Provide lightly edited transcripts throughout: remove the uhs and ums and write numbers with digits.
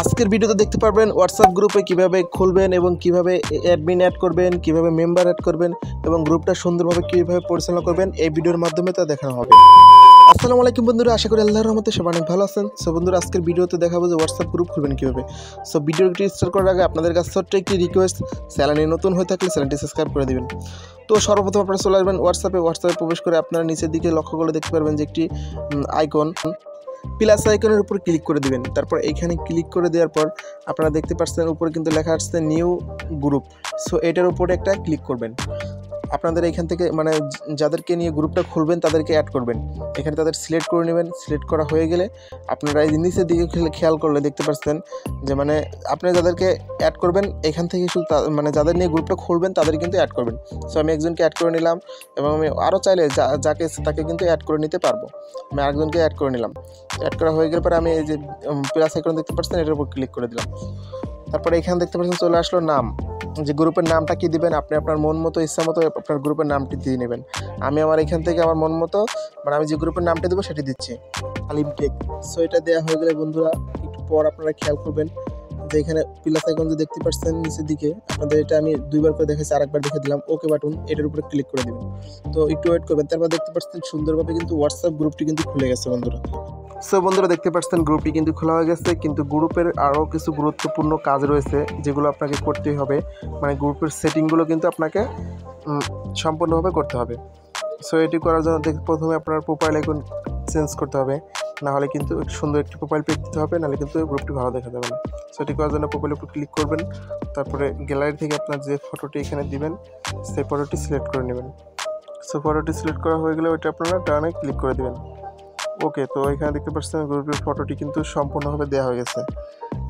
আজকের ভিডিওতে দেখতে পারবেন হোয়াটসঅ্যাপ গ্রুপে কিভাবে খুলবেন এবং কিভাবে অ্যাডমিন অ্যাড করবেন, কিভাবে মেম্বার অ্যাড করবেন এবং গ্রুপটা সুন্দরভাবে কিভাবে পরিচালনা করবেন এই ভিডিওর মাধ্যমে তা দেখানো হবে। আসসালামু আলাইকুম বন্ধুরা, আশা করি আল্লাহর রহমতে সবাই অনেক ভালো আছেন। সো বন্ধুরা, আজকের ভিডিওতে দেখাবো যে হোয়াটসঅ্যাপ গ্রুপ খুলবেন কীভাবে। সো ভিডিওটি স্টার্ট করার আগে আপনাদের কাছে ছোট্ট একটি রিকোয়েস্ট, চ্যানেলে নতুন হয়ে থাকলে চ্যানেলটি সাবস্ক্রাইব করে দেবেন। তো সর্বপ্রথম আপনারা চলে আসবেন হোয়াটসঅ্যাপে প্রবেশ করে আপনারা নিচের দিকে লক্ষ্য করে দেখতে পারবেন যে একটি আইকন, প্লাস আইকনের উপর ক্লিক করে দিবেন। তারপর এইখানে ক্লিক করে দেওয়ার পর আপনারা দেখতে পাচ্ছেন উপরে কিন্তু লেখা আসছে নিউ গ্রুপ। সো এটার উপরে একটা ক্লিক করবেন। আপনাদের এখান থেকে মানে যাদেরকে নিয়ে গ্রুপটা খুলবেন তাদেরকে অ্যাড করবেন। এখানে তাদের সিলেক্ট করে নেবেন। সিলেক্ট করা হয়ে গেলে আপনারা এই নিচের দিকে খেয়াল করলে দেখতে পাচ্ছেন যে মানে আপনি যাদেরকে অ্যাড করবেন এখান থেকে শুধু মানে যাদের নিয়ে গ্রুপটা খুলবেন তাদের কিন্তু অ্যাড করবেন। সো আমি একজনকে অ্যাড করে নিলাম এবং আমি আরও চাইলে যাকে তাকে কিন্তু অ্যাড করে নিতে পারবো। আমি আরেকজনকে অ্যাড করে নিলাম। অ্যাড করা হয়ে গেলে পরে আমি এই যে প্লাস আইকন দেখতে পাচ্ছেন এটার উপর ক্লিক করে দিলাম। তারপরে এখানে দেখতে পাচ্ছেন চলে আসলো নাম, যে গ্রুপের নামটা কি দিবেন আপনি আপনার মন মতো ইচ্ছা মতো আপনার গ্রুপের নামটি দিয়ে নেবেন। আমি আমার এখান থেকে আমার মন মতো মানে আমি যে গ্রুপের নামটা দেবো সেটি দিচ্ছি, আলিম টেক। সো এটা দেওয়া হয়ে গেলে বন্ধুরা একটু পর আপনারা খেয়াল করবেন যে এখানে প্লাস আইকন যে দেখতে পাচ্ছেন নিচের দিকে আপনাদের, এটা আমি দুইবার করে দেখেছি, আরেকবার দেখে দিলাম ওকে বাটন, এটার উপরে ক্লিক করে দেবেন। তো একটু ওয়েট করবেন। তারপর দেখতে পাচ্ছেন সুন্দরভাবে কিন্তু হোয়াটসঅ্যাপ গ্রুপটি কিন্তু খুলে গেছে বন্ধুরা। সো বন্ধুরা দেখতে পাচ্ছেন গ্রুপটি কিন্তু খোলা হয়ে গেছে, কিন্তু গ্রুপের আরও কিছু গুরুত্বপূর্ণ কাজ রয়েছে যেগুলো আপনাকে করতেই হবে। মানে গ্রুপের সেটিংগুলো কিন্তু আপনাকে সম্পূর্ণভাবে করতে হবে। সো এটি করার জন্য প্রথমে আপনার প্রোফাইল আইকন চেঞ্জ করতে হবে, নাহলে কিন্তু সুন্দর একটি প্রোফাইল পিক দিতে হবে, নাহলে কিন্তু গ্রুপটি ভালো দেখা যাবে না। সো এটি করার জন্য প্রোফাইলের উপর ক্লিক করবেন। তারপরে গ্যালারি থেকে আপনার যে ফটোটি এখানে দিবেন সেই ফটোটি সিলেক্ট করে নেবেন। সো ফটোটি সিলেক্ট করা হয়ে গেলে ওইটা আপনারা ডানে ক্লিক করে দেবেন। ওকে, তো এখানে দেখতে পাচ্ছেন গ্রুপের ফটোটি কিন্তু সম্পূর্ণভাবে দেওয়া হয়ে গেছে।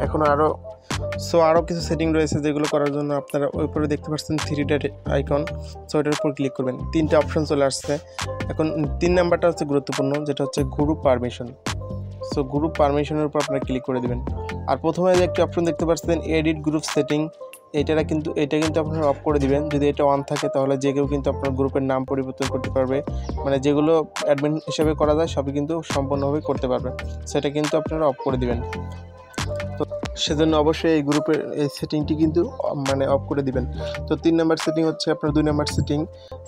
এখন আরও কিছু সেটিং রয়েছে যেগুলো করার জন্য আপনারা ওই উপরে দেখতে পাচ্ছেন 3 ডট আইকন। সো এটার উপর ক্লিক করবেন। 3টে অপশন চলে আসছে। এখন 3 নাম্বারটা হচ্ছে গুরুত্বপূর্ণ, যেটা হচ্ছে গ্রুপ পারমিশন। সো গ্রুপ পারমিশনের উপর আপনারা ক্লিক করে দেবেন। আর প্রথমে যে একটি অপশন দেখতে পাচ্ছেন এডিট গ্রুপ সেটিং, এটা কিন্তু আপনারা অফ করে দিবেন। যদি এটা অন থাকে তাহলে যে কেউ কিন্তু আপনার গ্রুপের নাম পরিবর্তন করতে পারবে, মানে যেগুলো অ্যাডমিন হিসেবে করা যায় সবই কিন্তু সম্পূর্ণভাবে করতে পারবে। সেটা কিন্তু আপনারা অফ করে দিবেন। তো সেজন্য অবশ্যই এই গ্রুপের এই সেটিংটি কিন্তু মানে অফ করে দিবেন। তো 3 নাম্বার সেটিং হচ্ছে আপনার 2 নাম্বার সেটিং,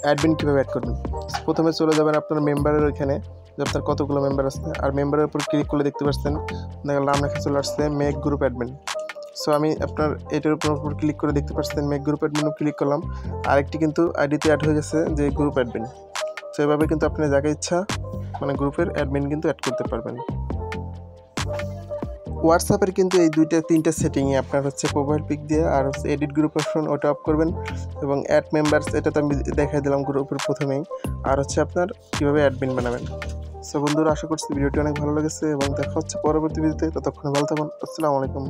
অ্যাডমিন কীভাবে অ্যাড করবেন। প্রথমে চলে যাবেন আপনার মেম্বারের ওইখানে, যে আপনার কতগুলো মেম্বার আছে, আর মেম্বারের উপর ক্লিক করলে দেখতে পাচ্ছেন নাম লেখা চলে আসছে মেক গ্রুপ অ্যাডমিন। সো আমি আপনার এটার উপর ক্লিক করে দেখতে পাচ্ছেন মেক গ্রুপ অ্যাডমিন ক্লিক করলাম। আরেকটি কিন্তু আইডিতে অ্যাড হয়ে গেছে যে গ্রুপ অ্যাডমিন। সো এভাবে কিন্তু আপনি যাকে ইচ্ছা মানে গ্রুপের অ্যাডমিন কিন্তু অ্যাড করতে পারবেন। হোয়াটসঅ্যাপের কিন্তু এই 2-3টে সেটিংয়ে আপনার হচ্ছে প্রোফাইল পিক দিয়ে আর হচ্ছে এডিট গ্রুপ অপশন ওটা অফ করবেন, এবং অ্যাড মেম্বার্স এটা তো আমি দেখাই দিলাম গ্রুপের প্রথমেই, আর হচ্ছে আপনার কীভাবে অ্যাডমিন বানাবেন। সো বন্ধুরা, আশা করছি ভিডিওটি অনেক ভালো লেগেছে এবং দেখা হচ্ছে পরবর্তী ভিডিওতে। ততক্ষণ ভালো থাকুন। আসসালামু আলাইকুম।